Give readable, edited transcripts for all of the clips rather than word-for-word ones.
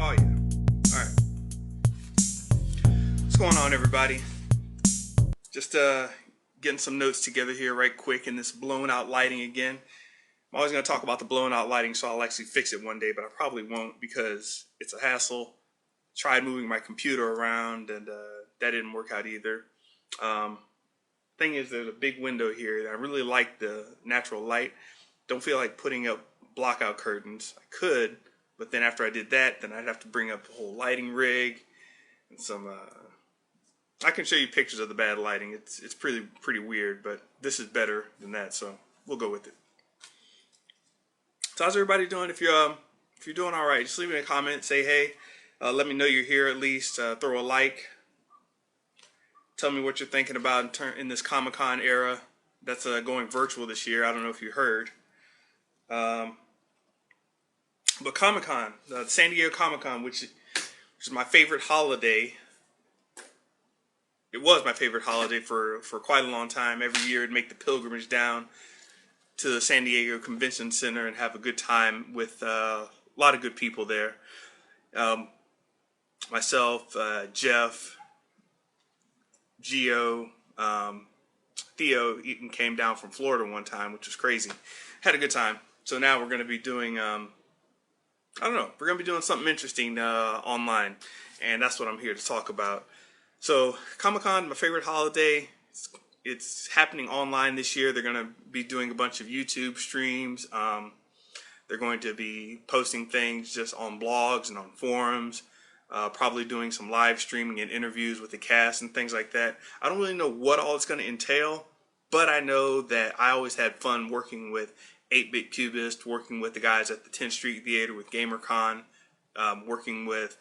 Oh yeah. Alright. What's going on, everybody? Just getting some notes together here right quick in this blown out lighting again. I'm always going to talk about the blown out lighting, so I'll actually fix it one day, but I probably won't because it's a hassle. Tried moving my computer around and that didn't work out either. Thing is, there's a big window here. I really like the natural light. Don't feel like putting up blockout curtains. I could, but then after I did that, then I'd have to bring up the whole lighting rig and some. I can show you pictures of the bad lighting. It's pretty weird, but this is better than that, so we'll go with it. So how's everybody doing? If you're doing all right, just leave me a comment. Say hey. Let me know you're here at least. Throw a like. Tell me what you're thinking about in this Comic-Con era that's going virtual this year. I don't know if you heard. But Comic-Con, the San Diego Comic-Con, which is my favorite holiday. It was my favorite holiday for quite a long time. Every year I'd make the pilgrimage down to the San Diego Convention Center and have a good time with a lot of good people there. Myself, Jeff, Gio, Theo even came down from Florida one time, which was crazy. Had a good time. So now we're going to be doing, I don't know, we're going to be doing something interesting online. And that's what I'm here to talk about. So Comic-Con, my favorite holiday. It's happening online this year. They're going to be doing a bunch of YouTube streams. They're going to be posting things just on blogs and on forums. Probably doing some live streaming and interviews with the cast and things like that. I don't really know what all it's going to entail, but I know that I always had fun working with 8-Bit Cubist, working with the guys at the 10th Street Theater with BenjaCon, working with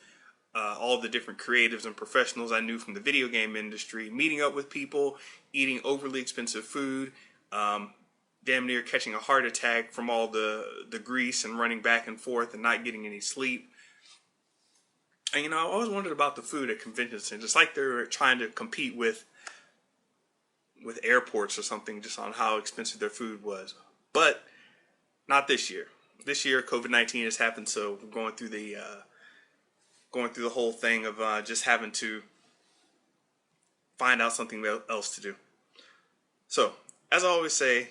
all the different creatives and professionals I knew from the video game industry, meeting up with people, eating overly expensive food, damn near catching a heart attack from all the grease and running back and forth and not getting any sleep. And I always wondered about the food at convention centers. It's like they're trying to compete with airports or something, just on how expensive their food was. But not this year. This year, COVID-19 has happened, so we're going through the whole thing of just having to find out something else to do. So, as I always say,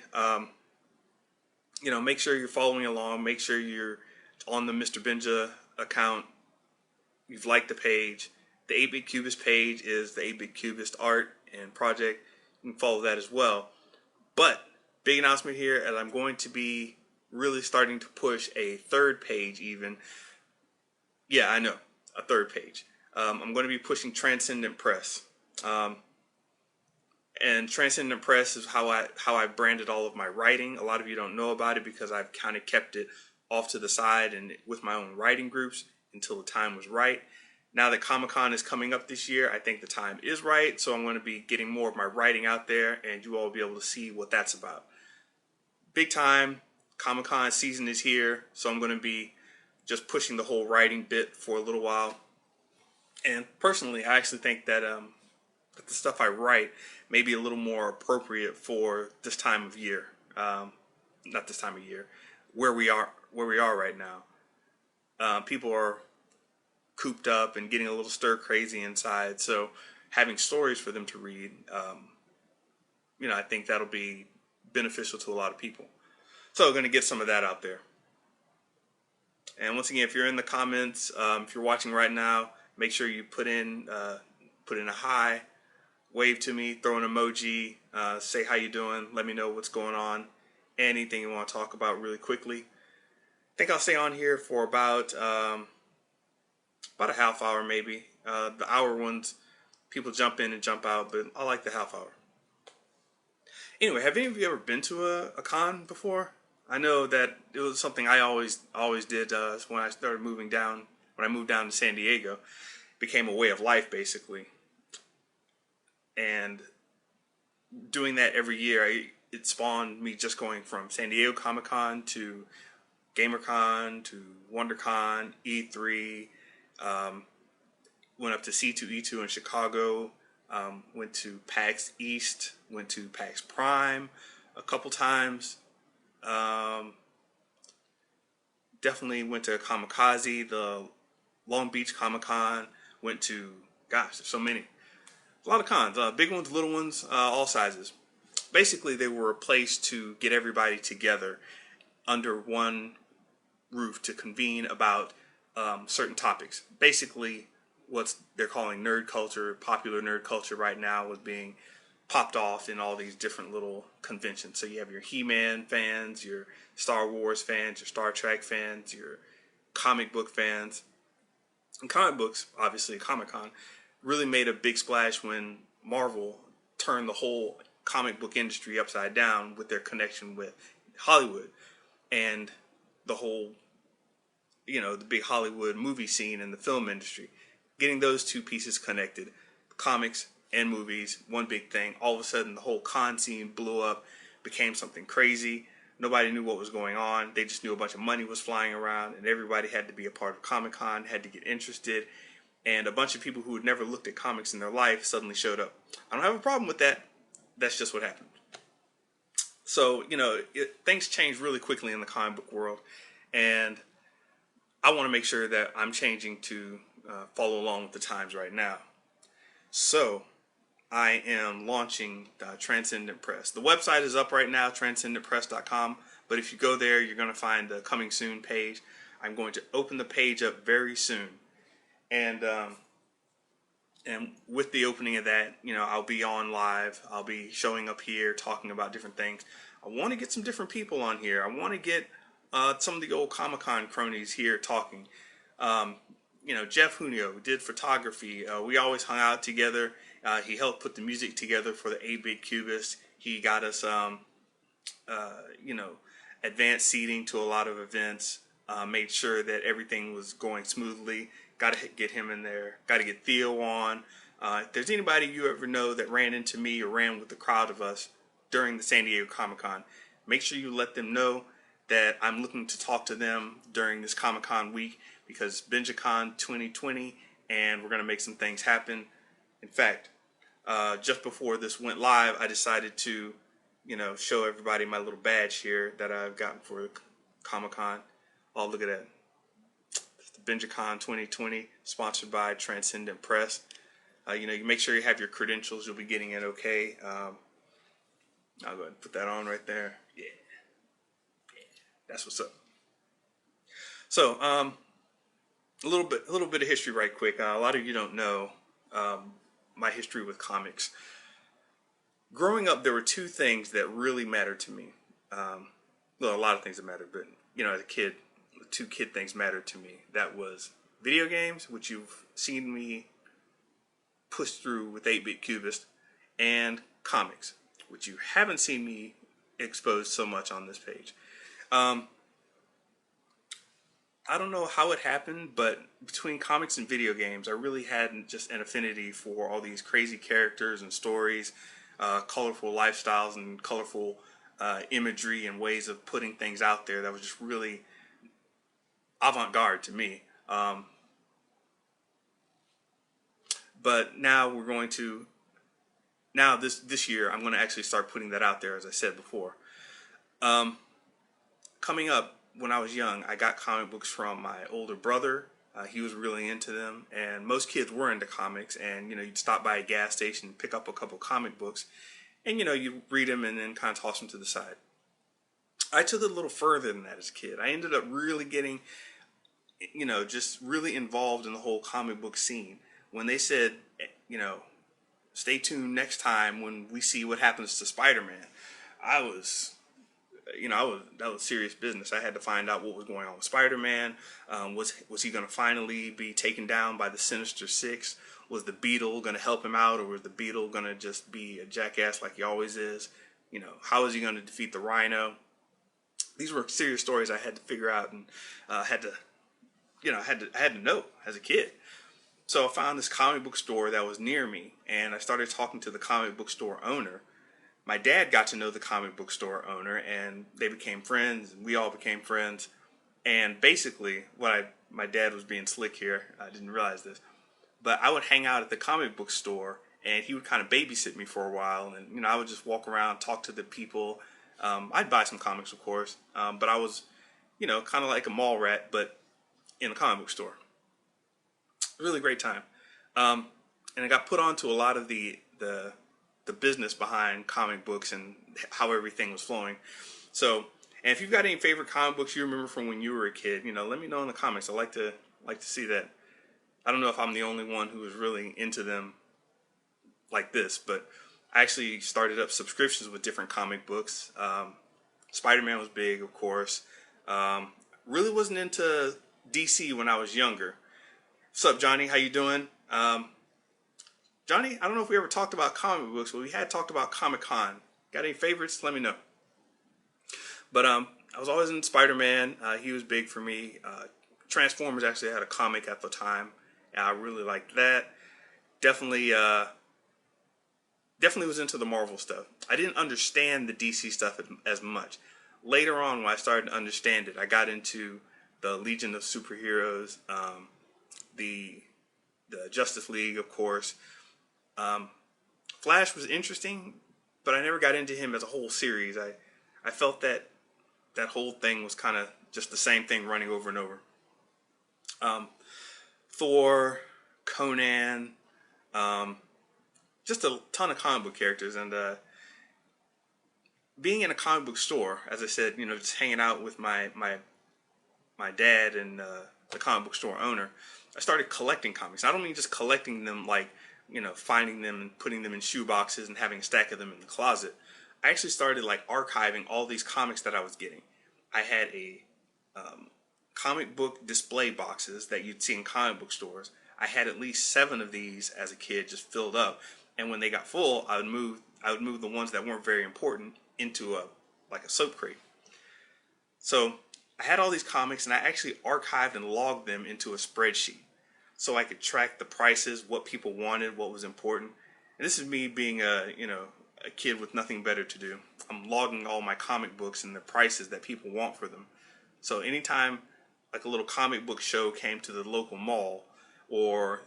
make sure you're following along. Make sure you're on the Mr. Benja account. You've liked the page. The 8-Bit Cubist page is the 8-Bit Cubist art and project. You can follow that as well. But, big announcement here, and I'm going to be really starting to push a third page even. Yeah, I know, a third page. I'm going to be pushing Transcendent Press. And Transcendent Press is how I branded all of my writing. A lot of you don't know about it because I've kind of kept it off to the side and with my own writing groups until the time was right. Now that Comic-Con is coming up this year, I think the time is right. So I'm going to be getting more of my writing out there and you all will be able to see what that's about. Big time. Comic-Con season is here. So I'm going to be just pushing the whole writing bit for a little while. And personally, I actually think that that the stuff I write may be a little more appropriate for this time of year. Not this time of year, where we are right now. People are cooped up and getting a little stir crazy inside. So having stories for them to read, I think that'll be beneficial to a lot of people. So I'm going to get some of that out there. And once again, if you're in the comments, if you're watching right now, make sure you put in a hi, wave to me, throw an emoji, say how you doing, let me know what's going on, anything you want to talk about really quickly. I think I'll stay on here for about a half hour maybe. The hour ones, people jump in and jump out, but I like the half hour. Anyway, have any of you ever been to a con before? I know that it was something I always did when I started moving down. When I moved down to San Diego, it became a way of life basically. And doing that every year, it spawned me just going from San Diego Comic-Con to GamerCon to WonderCon, E3, went up to C2E2 in Chicago, went to PAX East, went to PAX Prime a couple times. Definitely went to Kamikaze, the Long Beach Comic Con. Went to, gosh, there's so many. A lot of cons, big ones, little ones, all sizes. Basically, they were a place to get everybody together under one roof to convene about certain topics. Basically, what they're calling nerd culture, popular nerd culture right now, was being popped off in all these different little conventions. So you have your He-Man fans, your Star Wars fans, your Star Trek fans, your comic book fans. And comic books, obviously Comic-Con, really made a big splash when Marvel turned the whole comic book industry upside down with their connection with Hollywood and the whole, the big Hollywood movie scene and the film industry. Getting those two pieces connected, comics and movies, one big thing. All of a sudden, the whole con scene blew up, became something crazy. Nobody knew what was going on. They just knew a bunch of money was flying around, and everybody had to be a part of Comic-Con, had to get interested. And a bunch of people who had never looked at comics in their life suddenly showed up. I don't have a problem with that. That's just what happened. So, things change really quickly in the comic book world. And I want to make sure that I'm changing to follow along with the times right now. So, I am launching Transcendent Press. The website is up right now, transcendentpress.com. But if you go there, you're going to find the coming soon page. I'm going to open the page up very soon. And with the opening of that, I'll be on live. I'll be showing up here, talking about different things. I want to get some different people on here. I want to get some of the old Comic-Con cronies here talking. Jeff Junio did photography. We always hung out together. He helped put the music together for the 8-Bit Cubist. He got us, advanced seating to a lot of events. Made sure that everything was going smoothly. Got to get him in there. Got to get Theo on. If there's anybody you ever know that ran into me or ran with the crowd of us during the San Diego Comic-Con, make sure you let them know that I'm looking to talk to them during this Comic-Con week, because BenjaCon 2020, and we're going to make some things happen. In fact, just before this went live, I decided to, show everybody my little badge here that I've gotten for Comic-Con. Oh, look at that. It's the BenjaCon 2020, sponsored by Transcendent Press. You make sure you have your credentials. You'll be getting it okay. I'll go ahead and put that on right there. Yeah. That's what's up. So, a little bit of history right quick. A lot of you don't know my history with comics. Growing up, there were two things that really mattered to me. Well, a lot of things that mattered, but as a kid, two kid things mattered to me. That was video games, which you've seen me push through with 8-Bit Cubist, and comics, which you haven't seen me expose so much on this page. I don't know how it happened, but between comics and video games, I really had just an affinity for all these crazy characters and stories, colorful lifestyles and colorful imagery and ways of putting things out there that was just really avant-garde to me. But now this year, I'm going to actually start putting that out there, as I said before. Coming up, when I was young, I got comic books from my older brother. He was really into them, and most kids were into comics. And you'd stop by a gas station, pick up a couple comic books, and you read them and then kind of toss them to the side. I took it a little further than that as a kid. I ended up really getting, just really involved in the whole comic book scene. When they said, stay tuned next time when we see what happens to Spider-Man, that was serious business. I had to find out what was going on with Spider-Man. Was he going to finally be taken down by the Sinister Six? Was the Beetle going to help him out, or was the Beetle going to just be a jackass like he always is? How is he going to defeat the Rhino? These were serious stories I had to figure out, and had to know as a kid. So I found this comic book store that was near me, and I started talking to the comic book store owner. My dad got to know the comic book store owner, and they became friends, and we all became friends. And basically, my dad was being slick here. I didn't realize this. But I would hang out at the comic book store, and he would kind of babysit me for a while. And, I would just walk around, talk to the people. I'd buy some comics, of course. But I was, kind of like a mall rat, but in a comic book store. Really great time. Um, and I got put onto a lot of the business behind comic books and how everything was flowing. So, and if you've got any favorite comic books you remember from when you were a kid, let me know in the comments. I like to see that. I don't know if I'm the only one who was really into them like this, but I actually started up subscriptions with different comic books. Spider-Man was big, of course. Really wasn't into DC when I was younger. What's up, Johnny? How you doing? Johnny, I don't know if we ever talked about comic books, but we had talked about Comic-Con. Got any favorites? Let me know. But I was always in Spider-Man. He was big for me. Transformers actually had a comic at the time, and I really liked that. Definitely, definitely was into the Marvel stuff. I didn't understand the DC stuff as much. Later on, when I started to understand it, I got into the Legion of Superheroes, the Justice League, of course. Flash was interesting, but I never got into him as a whole series. I felt that whole thing was kind of just the same thing running over and over. Thor, Conan, just a ton of comic book characters, and being in a comic book store, as I said, just hanging out with my dad and the comic book store owner, I started collecting comics. I don't mean just collecting them like, finding them and putting them in shoe boxes and having a stack of them in the closet. I actually started like archiving all these comics that I was getting. I had a comic book display boxes that you'd see in comic book stores. I had at least 7 of these as a kid, just filled up. And when they got full, I would move the ones that weren't very important into a soap crate. So I had all these comics, and I actually archived and logged them into a spreadsheet so I could track the prices, what people wanted, what was important. And this is me being a kid with nothing better to do. I'm logging all my comic books and the prices that people want for them. So anytime like a little comic book show came to the local mall, or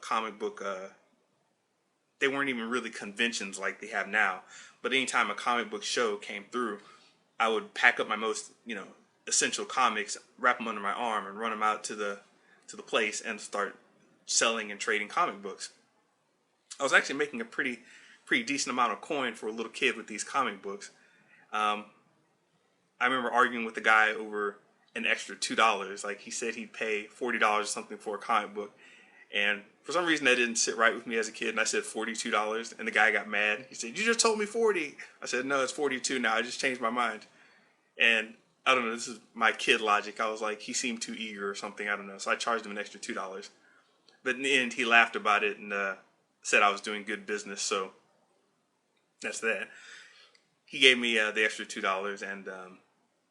comic book, they weren't even really conventions like they have now, but anytime a comic book show came through, I would pack up my most essential comics, wrap them under my arm, and run them out to the place and start selling and trading comic books. I was actually making a pretty decent amount of coin for a little kid with these comic books. I remember arguing with the guy over an extra $2. Like, he said he'd pay $40 or something for a comic book, and for some reason that didn't sit right with me as a kid, and I said $42, and the guy got mad. He said, "You just told me 40." I said, "No, it's 42 now. I just changed my mind." And I don't know, this is my kid logic. I was like, he seemed too eager or something. I don't know. So I charged him an extra $2. But in the end, he laughed about it and said I was doing good business. So that's that. He gave me the extra $2, and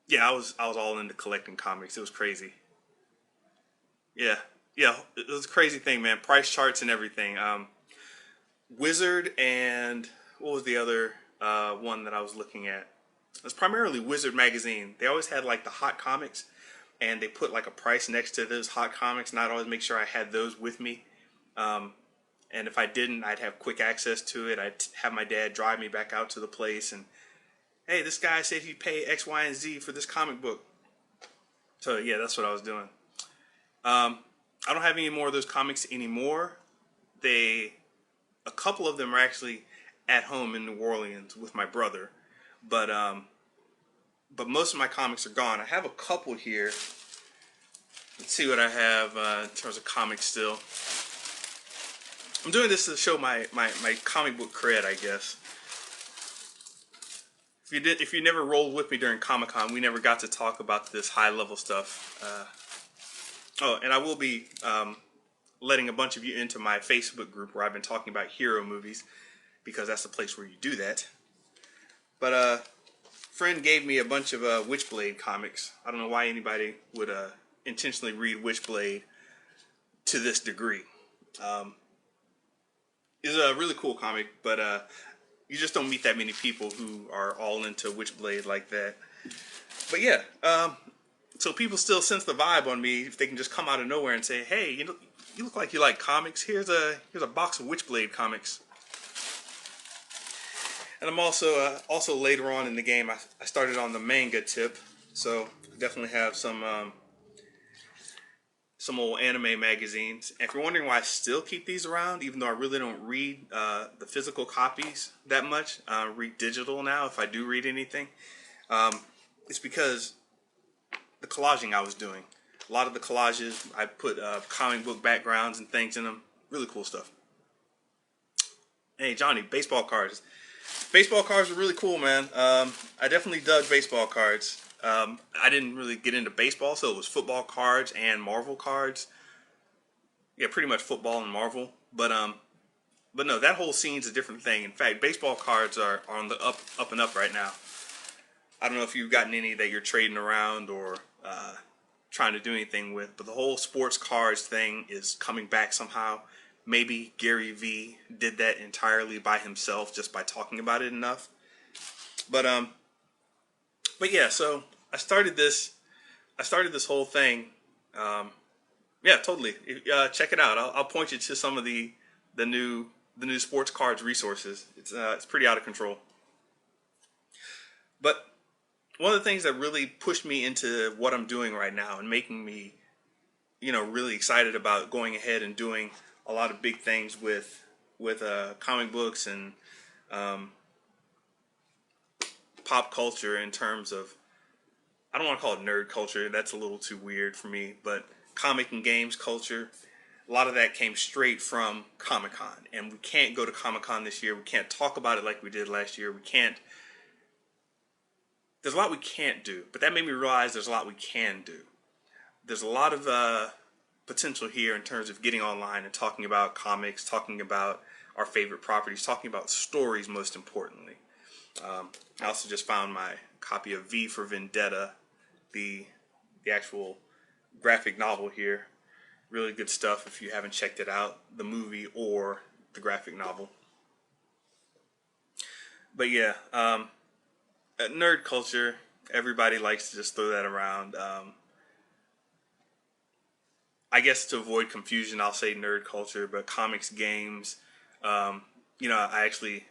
yeah, I was all into collecting comics. It was crazy. Yeah, it was a crazy thing, man. Price charts and everything. Wizard, and what was the other one that I was looking at? It was primarily Wizard magazine. They always had like the hot comics, and they put like a price next to those hot comics, and I'd always make sure I had those with me. And if I didn't, I'd have quick access to it. I'd have my dad drive me back out to the place, and hey, this guy said he'd pay X, Y, and Z for this comic book. So yeah, that's what I was doing. I don't have any more of those comics anymore. A couple of them are actually at home in New Orleans with my brother, but most of my comics are gone. I have a couple here. Let's see what I have in terms of comics still. I'm doing this to show my comic book cred, I guess. If you never rolled with me during Comic-Con, we never got to talk about this high level stuff. Oh, and I will be letting a bunch of you into my Facebook group where I've been talking about hero movies, because that's the place where you do that. But a friend gave me a bunch of Witchblade comics. I don't know why anybody would intentionally read Witchblade to this degree. It's a really cool comic, but you just don't meet that many people who are all into Witchblade like that. But yeah, so people still sense the vibe on me if they can just come out of nowhere and say, "Hey, you look like you like comics. Here's a box of Witchblade comics." And I'm also later on in the game, I started on the manga tip, so I definitely have some some old anime magazines. And if you're wondering why I still keep these around, even though I really don't read the physical copies that much, read digital now if I do read anything, it's because the collaging I was doing. A lot of the collages, I put comic book backgrounds and things in them. Really cool stuff. Hey, Johnny, baseball cards. Baseball cards are really cool, man. I definitely dug baseball cards. I didn't really get into baseball, so it was football cards and Marvel cards. Yeah, pretty much football and Marvel. But no, that whole scene's a different thing. In fact, baseball cards are on the up and up right now. I don't know if you've gotten any that you're trading around or trying to do anything with, but the whole sports cards thing is coming back somehow. Maybe Gary V did that entirely by himself just by talking about it enough. But yeah, so I started this whole thing. Yeah, totally. Check it out. I'll point you to some of the new sports cards resources. It's pretty out of control. But one of the things that really pushed me into what I'm doing right now and making me, really excited about going ahead and doing a lot of big things with comic books and pop culture in terms of, I don't want to call it nerd culture. That's a little too weird for me, but comic and games culture. A lot of that came straight from Comic-Con, and we can't go to Comic-Con this year. We can't talk about it like we did last year. There's a lot we can't do, but that made me realize there's a lot we can do. There's a lot of potential here in terms of getting online and talking about comics, talking about our favorite properties, talking about stories most importantly. I also just found my copy of V for Vendetta, the actual graphic novel here. Really good stuff if you haven't checked it out, the movie or the graphic novel. But yeah, nerd culture, everybody likes to just throw that around. I guess to avoid confusion, I'll say nerd culture, but comics, games. I actually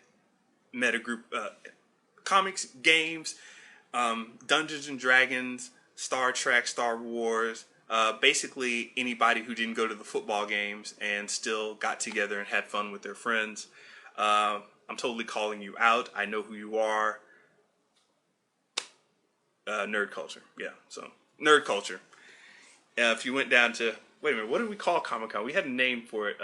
met a group, comics, games, Dungeons and Dragons, Star Trek, Star Wars, basically anybody who didn't go to the football games and still got together and had fun with their friends. I'm totally calling you out. I know who you are. Nerd culture. Yeah, so nerd culture. If you went down to, wait a minute, what did we call Comic-Con? We had a name for it.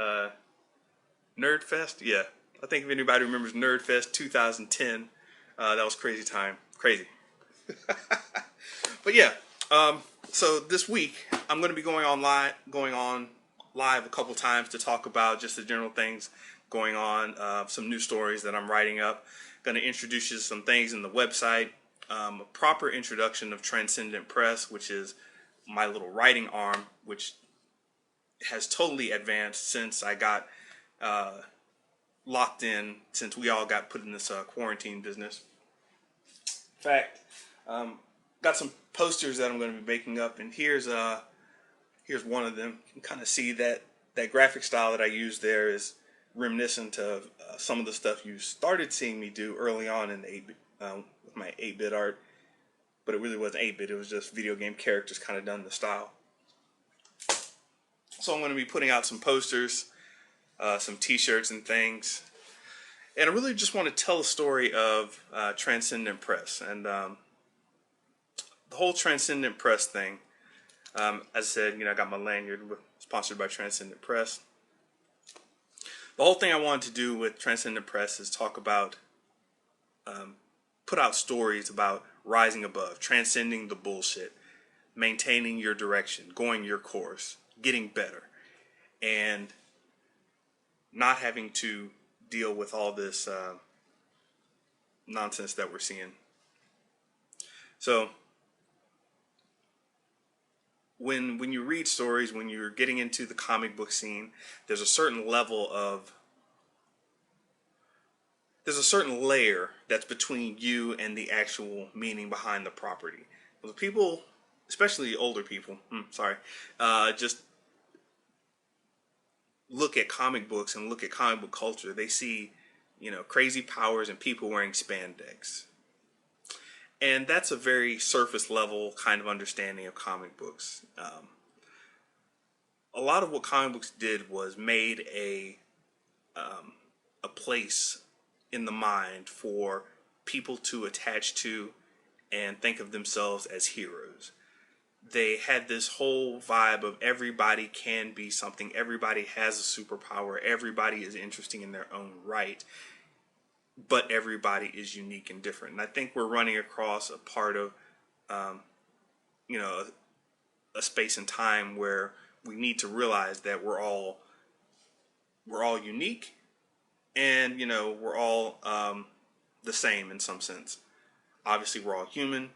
Nerd Fest? Yeah. I think if anybody remembers Nerd Fest 2010, that was crazy time. Crazy. But yeah, so this week I'm going to be going on live a couple times to talk about just the general things going on, some new stories that I'm writing up. Going to introduce you to some things in the website, a proper introduction of Transcendent Press, which is my little writing arm, which has totally advanced since I got locked in, since we all got put in this quarantine business. In fact, got some posters that I'm going to be making up, and here's one of them. You can kind of see that graphic style that I used there is reminiscent of some of the stuff you started seeing me do early on in the with my 8-bit art, but it really wasn't 8-bit. It was just video game characters kind of done in the style. So I'm going to be putting out some posters, some t-shirts and things. And I really just want to tell a story of Transcendent Press. And the whole Transcendent Press thing, as I said, I got my lanyard sponsored by Transcendent Press. The whole thing I wanted to do with Transcendent Press is talk about, put out stories about rising above, transcending the bullshit, maintaining your direction, going your course, getting better, and not having to deal with all this nonsense that we're seeing. So when you read stories, when you're getting into the comic book scene, there's a certain layer that's between you and the actual meaning behind the property. The people, especially older people, just look at comic books and look at comic book culture. They see, crazy powers and people wearing spandex. And that's a very surface level kind of understanding of comic books. a lot of what comic books did was made a place in the mind for people to attach to and think of themselves as heroes. They had this whole vibe of everybody can be something, everybody has a superpower, everybody is interesting in their own right, but everybody is unique and different. And I think we're running across a part of, you know, a space and time where we need to realize that we're all unique, and we're all the same in some sense. Obviously, we're all human,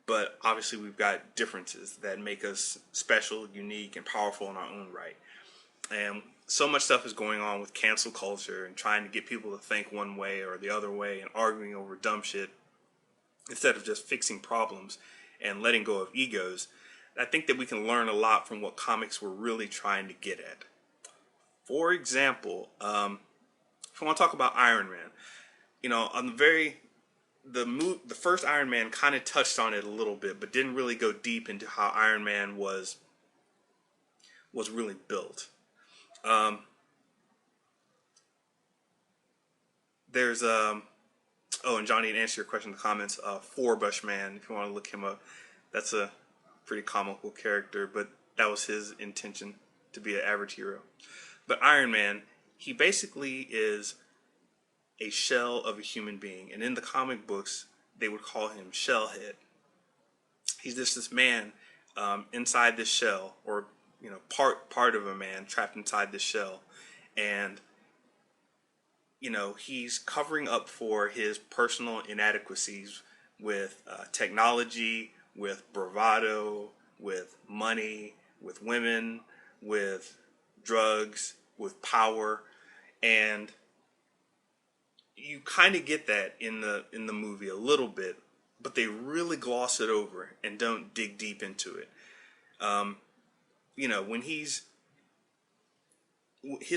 but obviously we've got differences that make us special, unique, and powerful in our own right. And so much stuff is going on with cancel culture and trying to get people to think one way or the other way and arguing over dumb shit instead of just fixing problems and letting go of egos. I think that we can learn a lot from what comics were really trying to get at. For example, if I want to talk about Iron Man, on the first Iron Man kind of touched on it a little bit, but didn't really go deep into how Iron Man was really built. There's and Johnny, to answer your question in the comments, Forbush Man, if you want to look him up, that's a pretty comical character, but that was his intention, to be an average hero. But Iron Man, he basically is a shell of a human being, and in the comic books they would call him Shellhead. He's just this man inside this shell, or part of a man trapped inside this shell, and he's covering up for his personal inadequacies with technology, with bravado, with money, with women, with drugs, with power. And you kind of get that in the movie a little bit, but they really gloss it over and don't dig deep into it. When his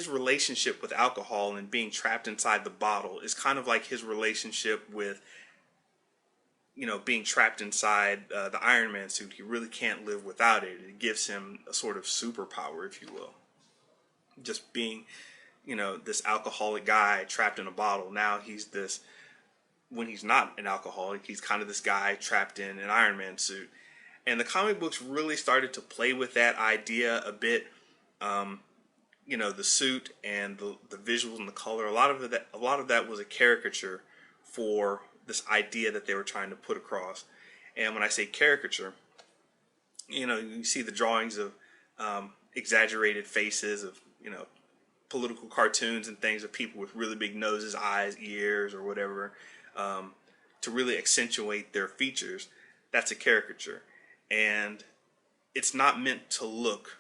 relationship with alcohol and being trapped inside the bottle is kind of like his relationship with being trapped inside the Iron Man suit. He really can't live without it. It gives him a sort of superpower, if you will. Just being this alcoholic guy trapped in a bottle. Now he's this, when he's not an alcoholic, he's kind of this guy trapped in an Iron Man suit. And the comic books really started to play with that idea a bit. The suit and the visuals and the color. A lot of that was a caricature for this idea that they were trying to put across. And when I say caricature, you see the drawings of exaggerated faces of political cartoons and things of people with really big noses, eyes, ears, or whatever, to really accentuate their features. That's a caricature. And it's not meant to look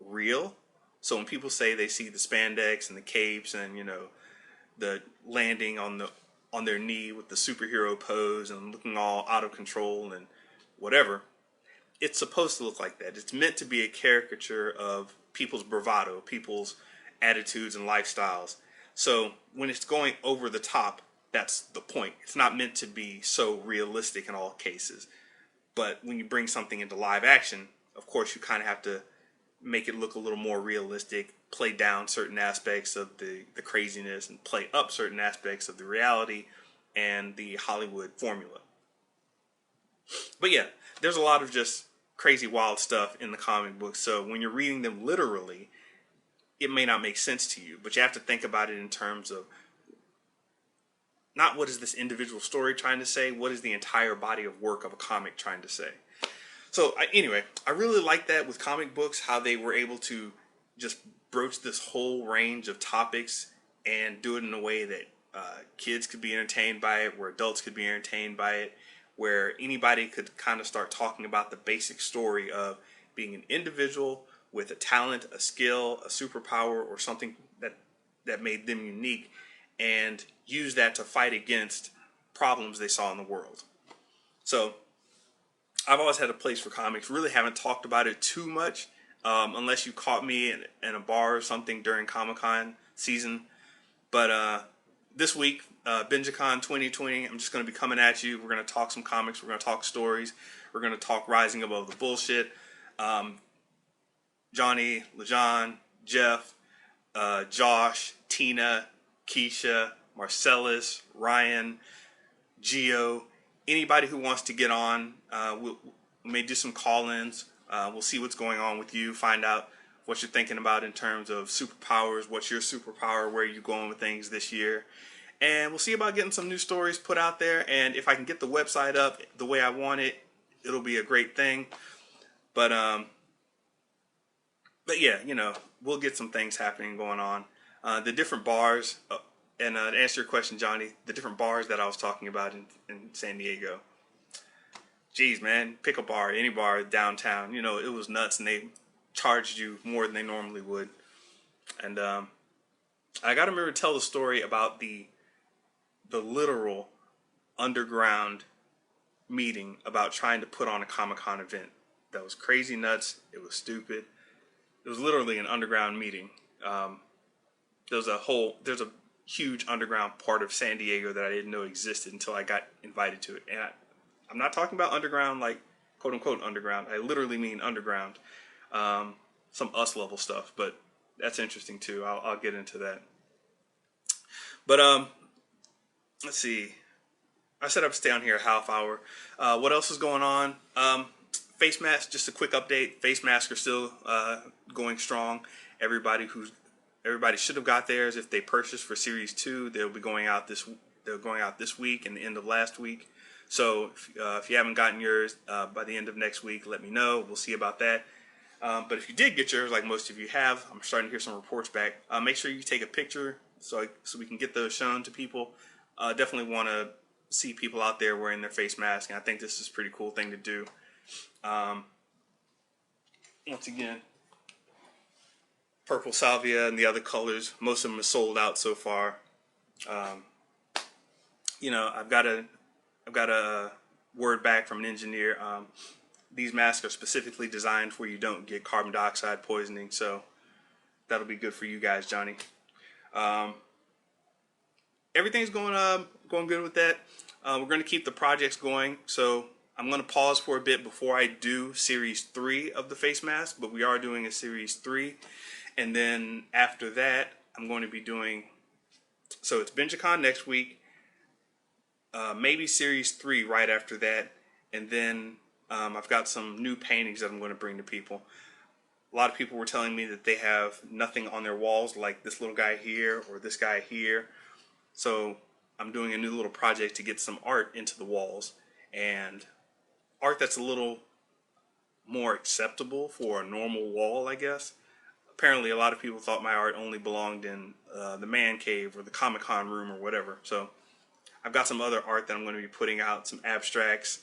real. So when people say they see the spandex and the capes and the landing on their knee with the superhero pose and looking all out of control and whatever, it's supposed to look like that. It's meant to be a caricature of people's bravado, people's attitudes and lifestyles. So when it's going over the top, that's the point. It's not meant to be so realistic in all cases. But when you bring something into live action, of course you kind of have to make it look a little more realistic, play down certain aspects of the craziness and play up certain aspects of the reality and the Hollywood formula. But yeah, there's a lot of just crazy, wild stuff in the comic books. So when you're reading them literally, it may not make sense to you, but you have to think about it in terms of not what is this individual story trying to say, what is the entire body of work of a comic trying to say. So anyway, I really like that with comic books, how they were able to just broach this whole range of topics and do it in a way that kids could be entertained by it, where adults could be entertained by it, where anybody could kind of start talking about the basic story of being an individual with a talent, a skill, a superpower, or something that made them unique, and use that to fight against problems they saw in the world. So I've always had a place for comics. Really haven't talked about it too much, unless you caught me in a bar or something during Comic-Con season. But this week, BenjaCon 2020, I'm just going to be coming at you. We're going to talk some comics. We're going to talk stories. We're going to talk rising above the bullshit. Johnny, LeJohn, Jeff, Josh, Tina, Keisha, Marcellus, Ryan, Geo, anybody who wants to get on. We may do some call-ins. We'll see what's going on with you, find out what you're thinking about in terms of superpowers, what's your superpower, where are you going with things this year. And we'll see about getting some new stories put out there. And if I can get the website up the way I want it, it'll be a great thing. But yeah, you know, we'll get some things happening going on. The different bars, and to answer your question, Johnny, the different bars that I was talking about in San Diego. Geez, man, pick a bar, any bar downtown. You know, it was nuts, and they charged you more than they normally would. And I got to remember to tell the story about the literal underground meeting about trying to put on a Comic-Con event. That was crazy nuts. It was stupid. It was literally an underground meeting. There's a huge underground part of San Diego that I didn't know existed until I got invited to it. And I'm not talking about underground like quote unquote underground. I literally mean underground. Some us level stuff, but that's interesting too. I'll get into that. But let's see. I said I'd stay on here a half hour. What else is going on? Face masks, just a quick update. Face masks are still going strong. Everybody should have got theirs. If they purchased for Series 2, they'll be going out this week and the end of last week. So if you haven't gotten yours by the end of next week, let me know. We'll see about that. But if you did get yours, like most of you have, I'm starting to hear some reports back. Make sure you take a picture so we can get those shown to people. Definitely want to see people out there wearing their face mask, and I think this is a pretty cool thing to do. Once again, purple salvia and the other colors, most of them are sold out so far. You know, I've got a word back from an engineer. These masks are specifically designed where you don't get carbon dioxide poisoning, so that'll be good for you guys, Johnny. Everything's going good with that. We're going to keep the projects going, so I'm going to pause for a bit before I do Series 3 of the face mask, but we are doing a Series 3. And then after that, I'm going to be doing, so it's BenjaCon next week, maybe Series 3 right after that. And then I've got some new paintings that I'm going to bring to people. A lot of people were telling me that they have nothing on their walls, like this little guy here or this guy here. So I'm doing a new little project to get some art into the walls, and art that's a little more acceptable for a normal wall, I guess. Apparently, a lot of people thought my art only belonged in the man cave or the Comic-Con room or whatever. So I've got some other art that I'm going to be putting out, some abstracts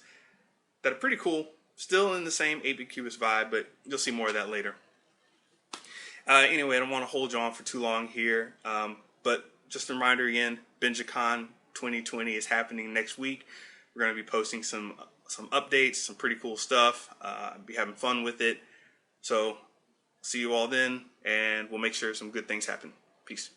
that are pretty cool. Still in the same 8-bit cubist vibe, but you'll see more of that later. Anyway, I don't want to hold you on for too long here, but just a reminder again, BenjaCon 2020 is happening next week. We're going to be posting some updates, some pretty cool stuff. Be having fun with it. So see you all then, and we'll make sure some good things happen. Peace.